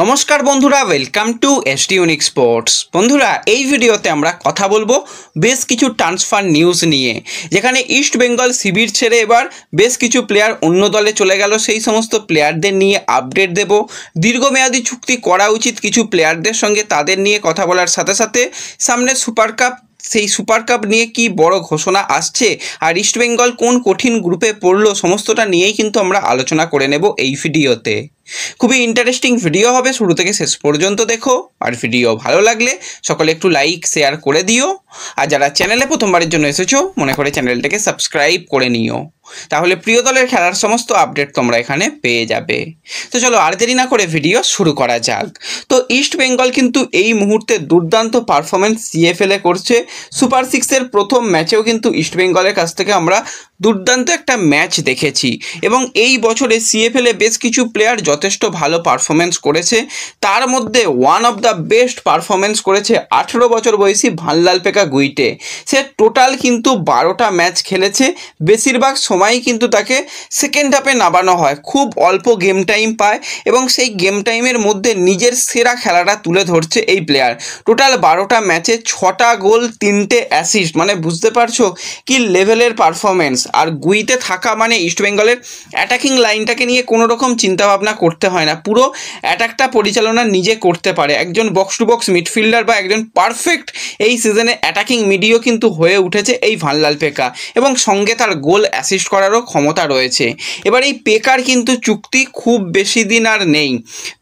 নমস্কার বন্ধুরা, welcome to SD unique sports. বন্ধুরা, এই ভিডিওতে আমরা কথা বলবো বেশ কিছু ট্রান্সফার নিউজ নিয়ে, যেখানে ইস্ট বেঙ্গল শিবির ছেড়ে এবার বেশ কিছু প্লেয়ার অন্য দলে চলে গেল। সেই সমস্ত প্লেয়ারদের নিয়ে আপডেট দেব। দীর্ঘমেয়াদী চুক্তি করা উচিত কিছু প্লেয়ারদের সঙ্গে, তাদের নিয়ে কথা বলার সাথে সাথে সামনে সুপার কাপ, সেই সুপার কাপ নিয়ে কি বড় ঘোষণা আসছে আর ইস্ট বেঙ্গল কোন কঠিন গ্রুপে পড়লো, সমস্তটা নিয়েই কিন্তু আমরা আলোচনা করে নেব এই ভিডিওতে। খুবই ইন্টারেস্টিং ভিডিও হবে, শুরু থেকে শেষ পর্যন্ত দেখো। আর ভিডিও ভালো লাগলে সকলে একটু লাইক শেয়ার করে দিও। আর যারা চ্যানেলে প্রথমবারের জন্য এসেছো, মনে করে চ্যানেলটাকে সাবস্ক্রাইব করে নিও, তাহলে প্রিয় দলের খেলার সমস্ত আপডেট তোমরা এখানে পেয়ে যাবে। তো চলো আর দেরি না করে ভিডিও শুরু করা যাক। তো ইস্ট বেঙ্গল কিন্তু এই মুহূর্তে দুর্দান্ত পারফরমেন্স সিএফএলে করছে। সুপার সিক্সের প্রথম ম্যাচেও কিন্তু ইস্ট বেঙ্গলের কাছ থেকে আমরা দুর্দান্ত একটা ম্যাচ দেখেছি, এবং এই বছরে সিএফএলে বেশ কিছু প্লেয়ার যথেষ্ট ভালো পারফরমেন্স করেছে। তার মধ্যে one of the best performance করেছে 18 বছর বয়সী ভানলালপেকা গুইটে। সে টোটাল কিন্তু 12টা ম্যাচ খেলেছে। বেশিরভাগ সময়ই কিন্তু তাকে সেকেন্ড হাফে নামানো হয়, খুব অল্প গেম টাইম পায় এবং সেই গেম টাইমের মধ্যে নিজের সেরা খেলাটা তুলে ধরছে এই প্লেয়ার। টোটাল 12টা ম্যাচে 6টা গোল, 3টে অ্যাসিস্ট, মানে বুঝতে পারছো কি লেভেলের পারফরমেন্স। আর গুইতে থাকা মানে ইস্টবেঙ্গলের অ্যাটাকিং লাইনটাকে নিয়ে কোনো রকম চিন্তাভাবনা করতে হয় না, পুরো অ্যাটাকটা পরিচালনা নিজে করতে পারে। একজন বক্স টু বক্স মিডফিল্ডার বা একজন পারফেক্ট এই সিজনে অ্যাটাকিং মিডিও কিন্তু হয়ে উঠেছে এই ভানলালপেকা, এবং সঙ্গে তার গোল অ্যাসিস্ট করারও ক্ষমতা রয়েছে। এবার এই পেকার কিন্তু চুক্তি খুব বেশি দিন আর নেই,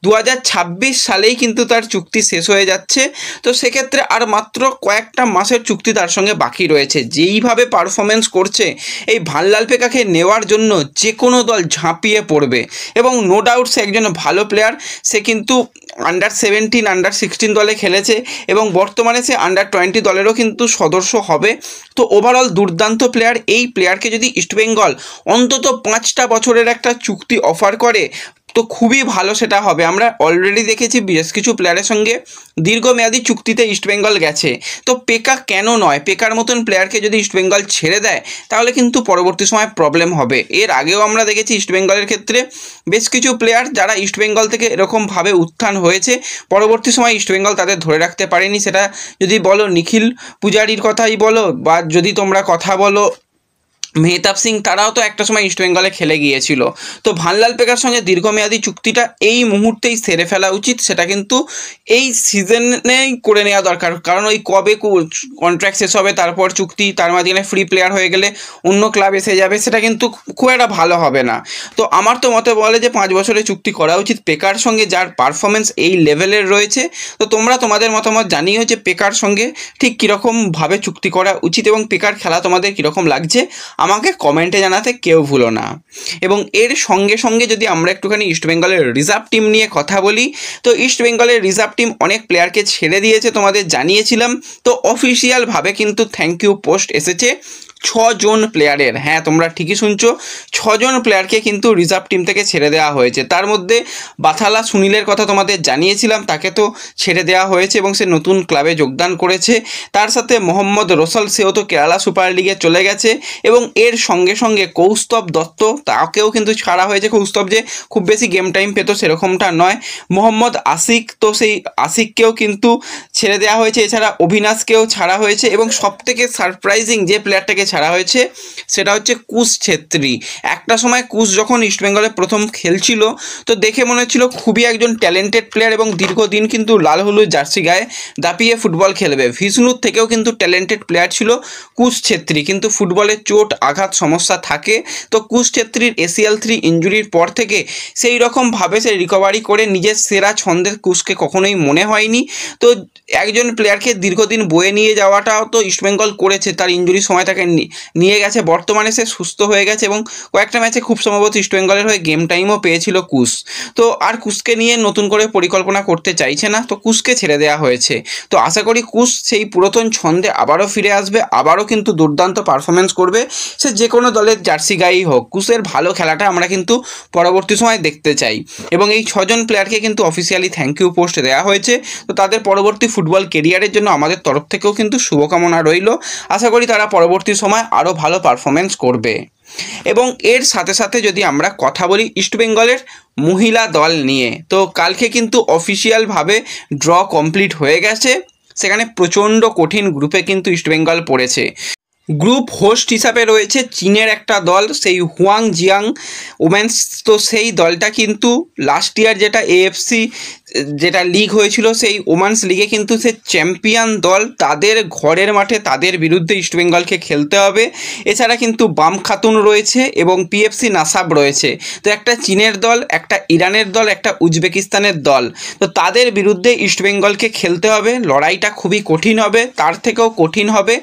2026 সালেই কিন্তু তার চুক্তি শেষ হয়ে যাচ্ছে। তো সেক্ষেত্রে আর মাত্র কয়েকটা মাসের চুক্তি তার সঙ্গে বাকি রয়েছে। যেইভাবে পারফরমেন্স করছে, এই ভানলালপেকাকে নেওয়ার জন্য যে কোনো দল ঝাঁপিয়ে পড়বে, এবং নো ডাউট সে একজন ভালো প্লেয়ার। সে কিন্তু আন্ডার-17, আন্ডার-16 দলে খেলেছে এবং বর্তমানে সে আন্ডার-20 দলেরও কিন্তু সদস্য হবে। তো ওভারঅল দুর্দান্ত প্লেয়ার। এই প্লেয়ারকে যদি ইস্টবেঙ্গল অন্তত 5টা বছরের একটা চুক্তি অফার করে তো খুবই ভালো সেটা হবে। আমরা অলরেডি দেখেছি বেশ কিছু প্লেয়ারের সঙ্গে দীর্ঘমেয়াদী চুক্তিতে ইস্টবেঙ্গল গেছে। তো পেকা কেন নয়? পেকার মতন প্লেয়ারকে যদি ইস্টবেঙ্গল ছেড়ে দেয় তাহলে কিন্তু পরবর্তী সময় প্রবলেম হবে। এর আগেও আমরা দেখেছি ইস্টবেঙ্গলের ক্ষেত্রে বেশ কিছু প্লেয়ার যারা ইস্টবেঙ্গল থেকে এরকমভাবে উত্থান হয়েছে, পরবর্তী সময় ইস্টবেঙ্গল তাদের ধরে রাখতে পারেনি। সেটা যদি বলো নিখিল পূজারির কথাই বলো, বা যদি তোমরা কথা বলো মেহতাব সিং, তারাও তো একটা সময় ইস্টবেঙ্গলে খেলে গিয়েছিল। তো ভানলালপেকার সঙ্গে দীর্ঘমেয়াদী চুক্তিটা এই মুহূর্তেই সেরে ফেলা উচিত। সেটা কিন্তু এই সিজনেই করে নেওয়া দরকার, কারণ ওই কবে কন্ট্রাক্ট শেষ হবে তারপর চুক্তি, তার মাঝখানে ফ্রি প্লেয়ার হয়ে গেলে অন্য ক্লাব এসে যাবে, সেটা কিন্তু খুব একটা ভালো হবে না। তো আমার তো মতে বলে যে 5 বছরের চুক্তি করা উচিত পেকার সঙ্গে, যার পারফরমেন্স এই লেভেলের রয়েছে। তো তোমরা তোমাদের মতামত জানিও যে পেকার সঙ্গে ঠিক কীরকমভাবে চুক্তি করা উচিত এবং পেকার খেলা তোমাদের কীরকম লাগছে, আমাকে কমেন্টে জানাতে কেউ ভুলো না। এবং এর সঙ্গে সঙ্গে যদি আমরা একটুখানি ইস্টবেঙ্গলের রিজার্ভ টিম নিয়ে কথা বলি, তো ইস্টবেঙ্গলের রিজার্ভ টিম অনেক প্লেয়ারকে ছেড়ে দিয়েছে, তোমাদের জানিয়েছিলাম। তো অফিসিয়ালভাবে কিন্তু থ্যাংক ইউ পোস্ট এসেছে 6 জন প্লেয়ারের। হ্যাঁ, তোমরা ঠিকই শুনছো, 6 জন প্লেয়ারকে কিন্তু রিজার্ভ টিম থেকে ছেড়ে দেওয়া হয়েছে। তার মধ্যে বাথালা সুনীলের কথা তোমাদের জানিয়েছিলাম, তাকে তো ছেড়ে দেওয়া হয়েছে এবং সে নতুন ক্লাবে যোগদান করেছে। তার সাথে মোহাম্মদ রসল, সেও তো কেরালা সুপার লিগে চলে গেছে। এবং এর সঙ্গে সঙ্গে কৌস্তব দত্ত, তাকেও কিন্তু ছাড়া হয়েছে। কৌস্তব যে খুব বেশি গেম টাইম পেত সেরকমটা নয়। মোহাম্মদ আশিক, তো সেই আশিককেও কিন্তু ছেড়ে দেওয়া হয়েছে। এছাড়া অভিনাশকেও ছাড়া হয়েছে, এবং সবথেকে সারপ্রাইজিং যে প্লেয়ারটাকে ছাড়া হয়েছে সেটা হচ্ছে কুশ ছেত্রী। একটা সময় কুশ যখন ইস্টবেঙ্গলে প্রথম খেলছিল তো দেখে মনে হচ্ছিল খুবই একজন ট্যালেন্টেড প্লেয়ার, এবং দীর্ঘদিন কিন্তু লাল হলুদ জার্সি গায়ে দাপিয়ে ফুটবল খেলবে। বিষ্ণুর থেকেও কিন্তু ট্যালেন্টেড প্লেয়ার ছিল কুশ ছেত্রী, কিন্তু ফুটবলে চোট আঘাত সমস্যা থাকে। তো কুশ ছেত্রীর ACL3 ইঞ্জুরির পর থেকে সেই রকমভাবে সে রিকভারি করে নিজের সেরা ছন্দের কুশকে কখনোই মনে হয়নি। তো একজন প্লেয়ারকে দীর্ঘদিন বয়ে নিয়ে যাওয়াটাও তো ইস্টবেঙ্গল করেছে, তার ইঞ্জুরির সময় তাকে নিয়ে গেছে। বর্তমানে সে সুস্থ হয়ে গেছে এবং কয়েকটা ম্যাচে খুব সম্ভবত ইস্টবেঙ্গলের হয়ে গেম টাইমও পেয়েছিল কুশ। তো আর কুশকে নিয়ে নতুন করে পরিকল্পনা করতে চাইছে না, তো কুশকে ছেড়ে দেওয়া হয়েছে। তো আশা করি কুশ সেই পুরাতন ছন্দে আবারও ফিরে আসবে, আবারও কিন্তু দুর্দান্ত পারফরমেন্স করবে, সে যে কোনো দলের জার্সি গায়েই হোক। কুশের ভালো খেলাটা আমরা কিন্তু পরবর্তী সময় দেখতে চাই। এবং এই 6 জন প্লেয়ারকে কিন্তু অফিসিয়ালি থ্যাংক ইউ পোস্ট দেওয়া হয়েছে। তো তাদের পরবর্তী ফুটবল কেরিয়ারের জন্য আমাদের তরফ থেকেও কিন্তু শুভকামনা রইল। আশা করি তারা পরবর্তী সময় আরও ভালো পারফরমেন্স করবে। এবং এর সাথে সাথে যদি আমরা কথা বলি ইস্টবেঙ্গলের মহিলা দল নিয়ে, তো কালকে কিন্তু অফিসিয়ালভাবে ড্র কমপ্লিট হয়ে গেছে। সেখানে প্রচণ্ড কঠিন গ্রুপে কিন্তু ইস্টবেঙ্গল পড়েছে। গ্রুপ হোস্ট হিসাবে রয়েছে চীনের একটা দল, সেই হুয়াং জিয়াং ওমেন্স। তো সেই দলটা কিন্তু লাস্ট ইয়ার যেটা এএফসি যেটা লিগ হয়েছিল, সেই ওমেন্স লিগে কিন্তু সে চ্যাম্পিয়ন দল। তাদের ঘরের মাঠে তাদের বিরুদ্ধে ইস্টবেঙ্গলকে খেলতে হবে। এছাড়া কিন্তু বাম খাতুন রয়েছে এবং পিএফসি নাসাব রয়েছে। তো একটা চীনের দল, একটা ইরানের দল, একটা উজবেকিস্তানের দল। তো তাদের বিরুদ্ধে ইস্টবেঙ্গলকে খেলতে হবে। লড়াইটা খুবই কঠিন হবে। তার থেকেও কঠিন হবে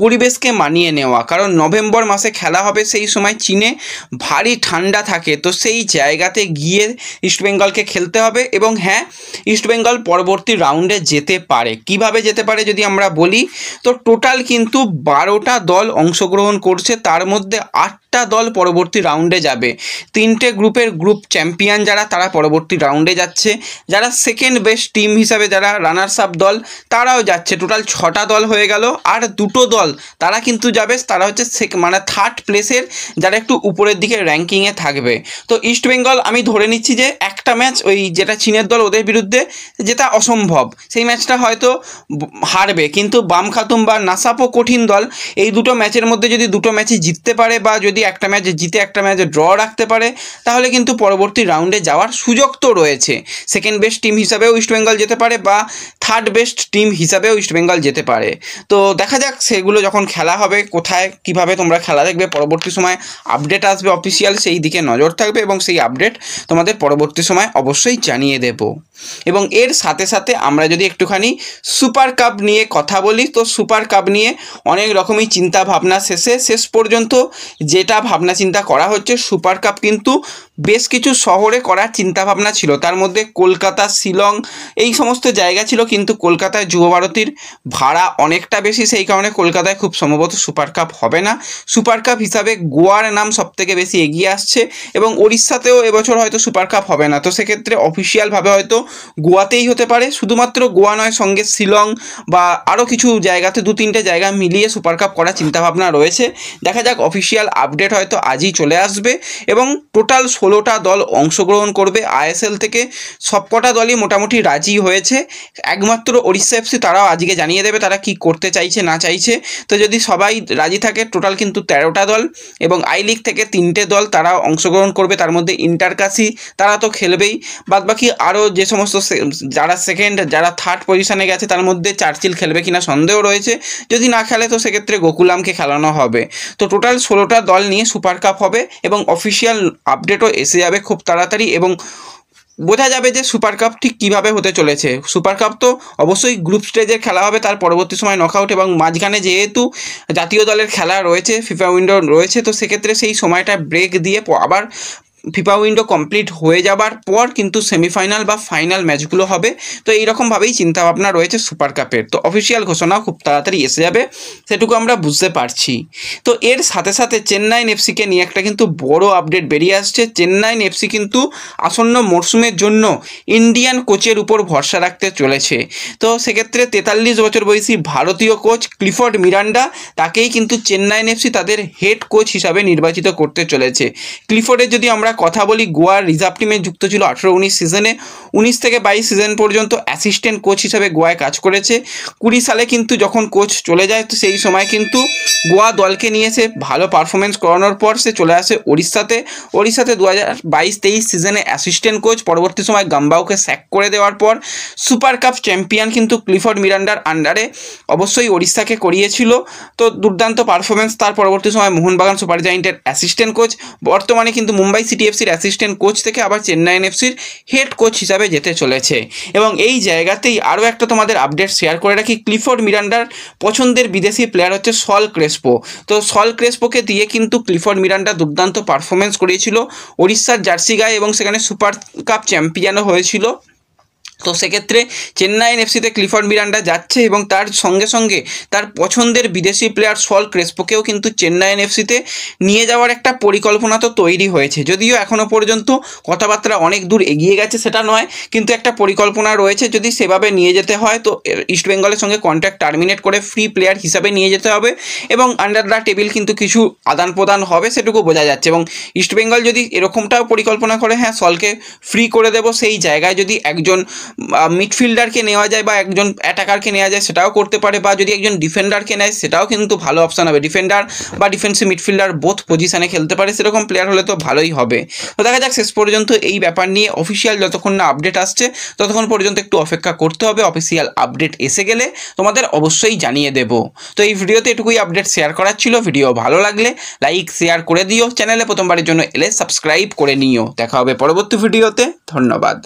পরিবেশকে মানিয়ে নেওয়া, কারণ নভেম্বর মাসে খেলা হবে, সেই সময় চীনে ভারী ঠান্ডা থাকে। তো সেই জায়গাতে গিয়ে ইস্টবেঙ্গলকে খেলতে হবে। এবং হ্যাঁ, ইস্টবেঙ্গল পরবর্তী রাউন্ডে যেতে পারে। কিভাবে যেতে পারে যদি আমরা বলি, তো টোটাল কিন্তু 12টা দল অংশগ্রহণ করছে, তার মধ্যে 8টা দল পরবর্তী রাউন্ডে যাবে। 3টে গ্রুপের গ্রুপ চ্যাম্পিয়ন যারা, তারা পরবর্তী রাউন্ডে যাচ্ছে। যারা সেকেন্ড বেস্ট টিম হিসাবে যারা রানার্স আপ দল, তারাও যাচ্ছে। টোটাল 6টা দল হয়ে গেল। আর 2টো দল তারা কিন্তু যাবে, তারা হচ্ছে মানে থার্ড প্লেসের, যারা একটু উপরের দিকে র্যাঙ্কিংয়ে থাকবে। তো ইস্টবেঙ্গল আমি ধরে নিচ্ছি যে একটা ম্যাচ ওই যেটা চীনের দল ওদের বিরুদ্ধে যেটা অসম্ভব, সেই ম্যাচটা হয়তো হারবে। কিন্তু বাম খাতুম বা নাসাপও কঠিন দল। এই দুটো ম্যাচের মধ্যে যদি দুটো ম্যাচই জিততে পারে, বা যদি একটা ম্যাচ জিতে একটা ম্যাচে ড্র রাখতে পারে, তাহলে কিন্তু পরবর্তী রাউন্ডে যাওয়ার সুযোগ তো রয়েছে। সেকেন্ড বেস্ট টিম হিসাবেও ইস্টবেঙ্গল যেতে পারে, বা থার্ড বেস্ট টিম হিসাবেও ইস্টবেঙ্গল যেতে পারে। তো দেখা যাক সেগুলো যখন খেলা হবে, কোথায় কিভাবে তোমরা খেলা দেখবে। পরবর্তী সময় আপডেট আসবে অফিসিয়াল, সেই দিকে নজর থাকবে এবং সেই আপডেট তোমাদের পরবর্তী সময় অবশ্যই জানিয়ে দেব। এবং এর সাথে সাথে আমরা যদি একটুখানি সুপার কাপ নিয়ে কথা বলি, তো সুপার কাপ নিয়ে অনেক রকমই চিন্তা ভাবনা শেষ পর্যন্ত যেটা ভাবনা চিন্তা করা হচ্ছে, সুপার কাপ কিন্তু বেশ কিছু শহরে করার চিন্তাভাবনা ছিল। তার মধ্যে কলকাতা, শিলং এই সমস্ত জায়গা ছিল, কিন্তু কলকাতায় যুবভারতীর ভাড়া অনেকটা বেশি, সেই কারণে কলকাতায় খুব সম্ভবত সুপার কাপ হবে না। সুপার কাপ হিসাবে গোয়ার নাম সবথেকে বেশি এগিয়ে আসছে, এবং উড়িষ্যাতেও এবছর হয়তো সুপার কাপ হবে না। তো সেক্ষেত্রে অফিসিয়ালভাবে হয়তো গোয়াতেই হতে পারে। শুধুমাত্র গোয়া নয়, সঙ্গে শিলং বা আরও কিছু জায়গাতে 2-3টে জায়গা মিলিয়ে সুপার কাপ করার চিন্তাভাবনা রয়েছে। দেখা যাক, অফিসিয়াল আপডেট হয়তো আজই চলে আসবে। এবং টোটাল 16টা দল অংশগ্রহণ করবে আইএসএল থেকে। সবকটা দলই মোটামুটি রাজি হয়েছে। একমাত্র ওড়িশা এফসি তারাও আজকে জানিয়ে দেবে তারা কি করতে চাইছে না চাইছে। তো যদি সবাই রাজি থাকে, টোটাল কিন্তু 13টা দল। এবং আই লিগ থেকে 3টে দল তারা অংশগ্রহণ করবে। তার মধ্যে ইন্টারকাশি তারা তো খেলবেই, বাদবাকি আরও যে সমস্ত যারা সেকেন্ড যারা থার্ড পজিশনে গেছে, তার মধ্যে চার্চিল খেলবে কিনা সন্দেহ রয়েছে। যদি না খেলে তো সেক্ষেত্রে গোকুলামকে খেলানো হবে। তো টোটাল 16টা দল নিয়ে সুপার কাপ হবে, এবং অফিসিয়াল আপডেটও এসে যাবে খুব তাড়াতাড়ি, এবং বোঝা যাবে যে সুপার কাপ ঠিক কীভাবে হতে চলেছে। সুপার কাপ তো অবশ্যই গ্রুপ স্টেজের খেলা হবে, তার পরবর্তী সময় নকআউট, এবং মাঝখানে যেহেতু জাতীয় দলের খেলা রয়েছে, ফিফা উইন্ডো রয়েছে, তো সেক্ষেত্রে সেই সময়টা ব্রেক দিয়ে আবার ফিফা উইন্ডো কমপ্লিট হয়ে যাবার পর কিন্তু সেমিফাইনাল বা ফাইনাল ম্যাচগুলো হবে। তো এইরকমভাবেই চিন্তাভাবনা রয়েছে সুপার কাপের। তো অফিসিয়াল ঘোষণাও খুব তাড়াতাড়ি এসে যাবে, সেটুকু আমরা বুঝতে পারছি। তো এর সাথে সাথে চেন্নাইন এফসিকে নিয়ে একটা কিন্তু বড় আপডেট বেরিয়ে আসছে। চেন্নাইন এফসি কিন্তু আসন্ন মরশুমের জন্য ইন্ডিয়ান কোচের উপর ভরসা রাখতে চলেছে। তো সেক্ষেত্রে 43 বছর বয়সী ভারতীয় কোচ ক্লিফোর্ড মিরান্ডা, তাকেই কিন্তু চেন্নাইন এফসি তাদের হেড কোচ হিসাবে নির্বাচিত করতে চলেছে। ক্লিফোর্ডের যদি আমরা কথা বলি, গোয়ার রিজার্ভ টিমে যুক্ত ছিল 18-19 সিজনে, 19 থেকে 22 সিজন পর্যন্ত অ্যাসিস্ট্যান্ট কোচ হিসাবে গোয়ায় কাজ করেছে। 20 সালে কিন্তু যখন কোচ চলে যায়, তো সেই সময় কিন্তু গোয়া দলকে নিয়েছে ভালো পারফরমেন্স করানোর পর সে চলে আসে ওড়িশাতে। 2022-23 সিজনে অ্যাসিস্ট্যান্ট কোচ, পরবর্তী সময় গাম্বাওকে স্যাক করে দেওয়ার পর সুপার কাপ চ্যাম্পিয়ন কিন্তু ক্লিফোর্ড মিরান্ডার আন্ডারে অবশ্যই ওড়িশাকে করিয়েছিল। তো দুর্দান্ত পারফরমেন্স। তার পরবর্তী সময় মোহনবাগান সুপার জায়েন্টের অ্যাসিস্ট্যান্ট কোচ, বর্তমানে কিন্তু মুম্বাই সিটি এফসির অ্যাসিস্ট্যান্ট কোচ থেকে আবার চেন্নাইন এফসির হেড কোচ হিসাবে যেতে চলেছে। এবং এই জায়গাতেই আরও একটা তোমাদের আপডেট শেয়ার করে রাখি, ক্লিফোর্ড মিরান্ডার পছন্দের বিদেশি প্লেয়ার হচ্ছে সল ক্রেসপো। তো সল ক্রেসপোকে দিয়ে কিন্তু ক্লিফোর্ড মিরান্ডা দুর্দান্ত পারফরমেন্স করিয়েছিল ওড়িশার জার্সি গায়ে, এবং সেখানে সুপার কাপ চ্যাম্পিয়নও হয়েছিল। তো সেক্ষেত্রে চেন্নাইয়ের এফসিতে ক্লিফর্ড মিরান্ডা যাচ্ছে এবং তার সঙ্গে সঙ্গে তার পছন্দের বিদেশি প্লেয়ার সল ক্রেসপোকেও কিন্তু চেন্নাইয়ের এফসিতে নিয়ে যাওয়ার একটা পরিকল্পনা তো তৈরি হয়েছে। যদিও এখনও পর্যন্ত কথাবার্তা অনেক দূর এগিয়ে গেছে সেটা নয়, কিন্তু একটা পরিকল্পনা রয়েছে। যদি সেভাবে নিয়ে যেতে হয় তো ইস্টবেঙ্গলের সঙ্গে কন্ট্রাক্ট টার্মিনেট করে ফ্রি প্লেয়ার হিসাবে নিয়ে যেতে হবে এবং আন্ডার দ্য টেবিল কিন্তু কিছু আদান প্রদান হবে, সেটুকু বোঝা যাচ্ছে। এবং ইস্টবেঙ্গল যদি এরকমটাও পরিকল্পনা করে, হ্যাঁ সলকে ফ্রি করে দেবো, সেই জায়গায় যদি একজন মিডফিল্ডারকে নেওয়া যায় বা একজন অ্যাটাকারকে নেওয়া যায় সেটাও করতে পারে, বা যদি একজন ডিফেন্ডারকে নেয় সেটাও কিন্তু ভালো অপশান হবে। ডিফেন্ডার বা ডিফেন্সিভ মিডফিল্ডার বোথ পজিশানে খেলতে পারে, সেরকম প্লেয়ার হলে তো ভালোই হবে। তো দেখা যাক শেষ পর্যন্ত এই ব্যাপার নিয়ে অফিসিয়াল যতক্ষণ না আপডেট আসছে ততক্ষণ পর্যন্ত একটু অপেক্ষা করতে হবে। অফিসিয়াল আপডেট এসে গেলে তোমাদের অবশ্যই জানিয়ে দেব। তো এই ভিডিওতে এটুকুই আপডেট শেয়ার করার ছিল। ভিডিও ভালো লাগলে লাইক শেয়ার করে দিও, চ্যানেলে প্রথমবারের জন্য এলে সাবস্ক্রাইব করে নিও। দেখা হবে পরবর্তী ভিডিওতে। ধন্যবাদ।